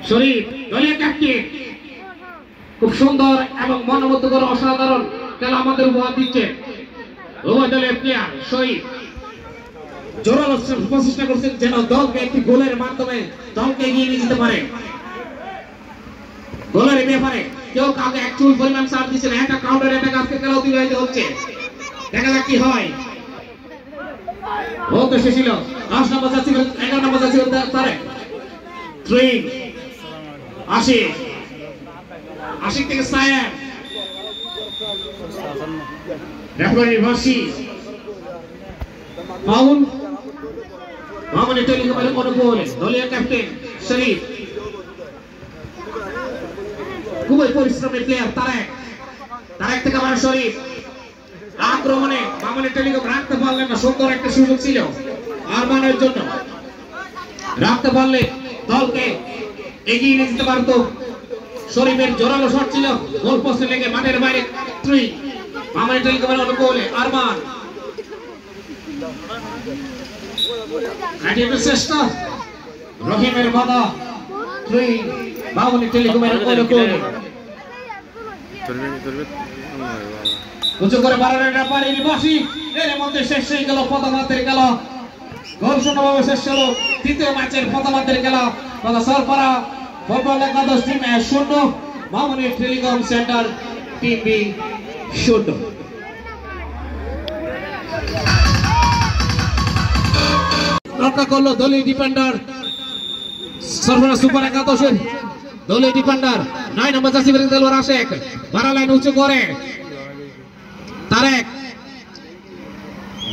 শরীফ দলীয় ক্যাপ্টেন খুব সুন্দর এবং মনোমুগ্ধকর অসাধারণ খেলা আমাদের উপহার দিচ্ছে। উভয় দলের প্লেয়ার শরীফ জোরালো প্রচেষ্টা করছেন যেন দলকে একটি গোলের মাধ্যমে দলকে এগিয়ে নিয়ে যেতে পারে। গোলের ব্যাপারে কেউ কাউকে অ্যাকচুয়াল পরিমাণ সার দিচ্ছে না, একটা কাউন্টার অ্যাটাক আজকে খেলা অতিবাহিত হচ্ছে। দেখা যাক কি হয়। বলতে শেষিল 10 নম্বর যাচ্ছিল 11 নম্বর যাচ্ছিল তারে 3 আশিক থেকে সায়েম রেফারি ভাসি ফাউল মামুনি টেলিকমের অনুকূলে দলীয় ক্যাপ্টেন শরীফ খুবই পরিশ্রমী প্লেয়ার তারেক থেকে আমার শরীফ আক্রমণে মামুনি টেলিকম রাখতে পারলেন না। সুন্দর একটা সুযোগ ছিল আরমানের জন্য, রাখতে পারলে দলকে এগিয়ে নিয়ে যেতে পারতো। শরীফের জোরালো শট ছিল, গোল পোস্টে লেগে মাঠের বাইরে 3 মামুনি টেলিকমের অনুকূলে আরমান চেষ্টা রহিমের বাধা 3 মামুনি টেলিকমের অনুকূলে উঁচু করে বাড়ানোর ব্যাপারে নিবাসী এর মধ্যে শেষ হয়ে গেল প্রথমার্ধের খেলা। গোল শূন্যভাবে শেষ হলো তৃতীয় ম্যাচের প্রথমার্ধের খেলা। সরপাড়া ফুটবল একাদশ টিম 0 মামুনি টেলিকম সেন্টার টিম বি 0। রক্ষা করলো দলীয় ডিফেন্ডার সরপাড়া সুপার একাদশের দলীয় ডিফেন্ডার 9 নম্বর জার্সি পরে দেলোয়ার আশেক বাড়া লাইন উঁচু করে তারেক।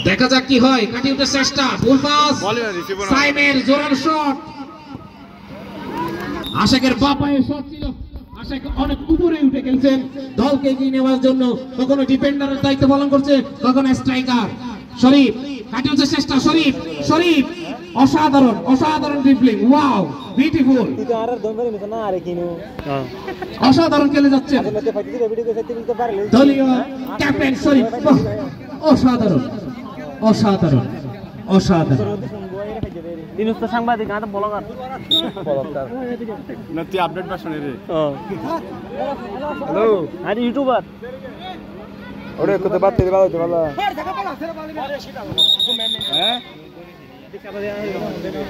দেখা যাক কি হয়। কাটিয়ে উঠে চেষ্টা, ফুল পাস সাইমের জোরালো শট। আশেকের বাপায়ের শট ছিল, আশেক অনেক উপরে উঠে গেছেন দলকে এগিয়ে নেওয়ার জন্য। কখনো ডিফেন্ডারের দায়িত্ব পালন করছে, কখনো স্ট্রাইকার। শরীফ কাটিয়ে উঠে চেষ্টা, শরীফ অসাধারণ ড্রিবলিং, ওয়াও বিউটিফুল, অসাধারণ খেলে যাচ্ছে দলীয় ক্যাপ্টেন শরীফ। অসাধারণ সাংবাদিক আপডেট হ্যালো আর ইউটিউবার ওরে কত বাদ থেকে ভালো ভালো হ্যাঁ।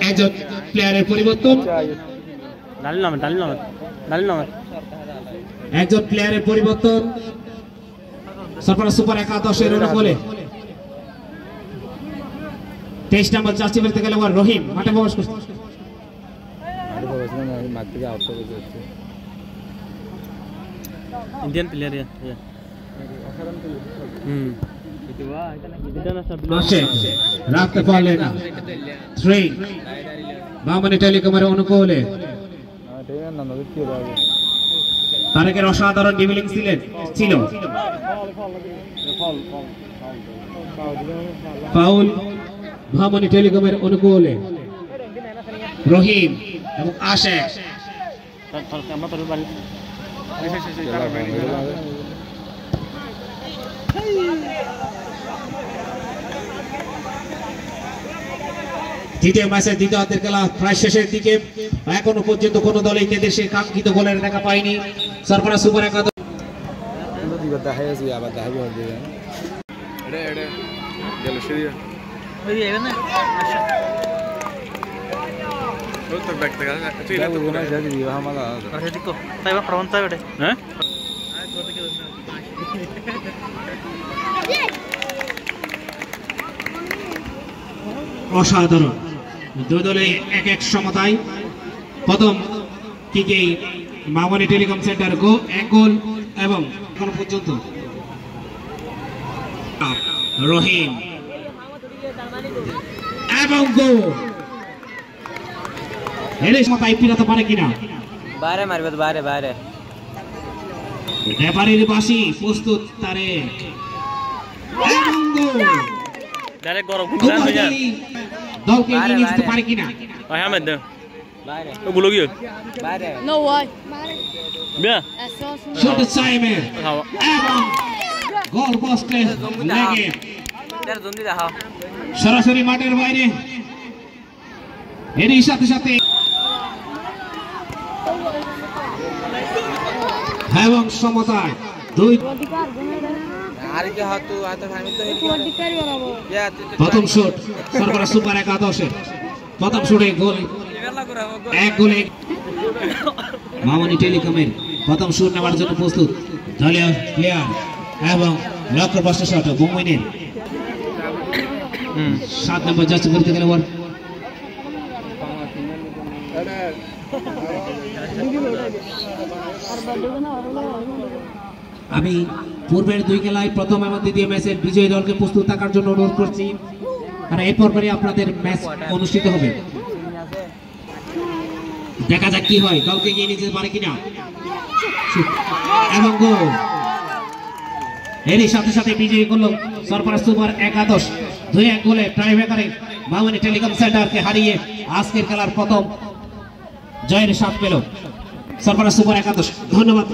একজন প্লেয়ারের পরিবর্তন, একজন প্লেয়ারের পরিবর্তন সরপাড়া সুপার একাদশের অনুকূলে 23 নম্বর জার্সি পরে খেলোয়াড় রহিম মাঠে প্রবেশ করছে। ইন্ডিয়ান প্লেয়ার রাখতে পারলেন না 3 মামুনি টেলিকমের অনুকূলে তারেকের অসাধারণ ড্রিবলিং ছিল। ফাউল মামুনি টেলিকমের অনুকূলে রহিম এবং আশেক। দ্বিতীয় ম্যাচের দ্বিতীয়ার্ধের খেলা প্রায় শেষের দিকে। এখনো পর্যন্ত কোন দলই দেশের কাঙ্ক্ষিত গোলের দেখা পায়নি। সরপাড়া সুপার একাদশ অসাধারণ, দুই দলে এক সমতায়। প্রথম কিকে মামুনি টেলিকম সেন্টার এক গোল এবং এখন পর্যন্ত রহিম এবং গোল। এর সমতায় ফিরাতে পারে কিনা, বাইরে মারবে তো বাইরে রেফারির বাঁশি প্রস্তুত তারেক এবং গোল। ডাইরেক্ট গরম দলকে এগিয়ে নিতে পারে কিনা, ভাই আহমেদ দে বাইরে ওগুলো কি বাইরে নো ওয়াই বিয়া শট সাইমের এবং গোল পোস্টে লেগে সরাসরি মাঠের বাইরে। এরই সাথে সাথে এবং সমতায় দুই প্রথম শট সরবরাহ সুপার একাদশের প্রথম শটে গোল এক গোলে মামনি টেলিকমের প্রথম শট নেওয়ার জন্য প্রস্তুত দলীয় প্লেয়ার এবং লক্ষ্যভ্রষ্ট শট মুমিনের 7 নম্বর জার্সি পরিহিত খেলোয়াড় আমি পূর্বের দুই খেলায় প্রথম এবং দ্বিতীয় ম্যাচের বিজয়ী দলকে প্রস্তুত থাকার জন্য অনুরোধ করছি, কারণ এরপর পরে আপনাদের ম্যাচ অনুষ্ঠিত হবে। দেখা যাক কি হয়, দলকে এগিয়ে নিতে পারে কিনা। এবং গোল এরই সাথে সাথে বিজয়ী করল সরফরাজ সুপার একাদশ 2-1 গোলে টাইব্রেকারে মামনি টেলিকম সেন্টারকে হারিয়ে আজকের খেলার প্রথম জয়ের স্বাদ পেল সরফরাজ সুপার একাদশ। ধন্যবাদ।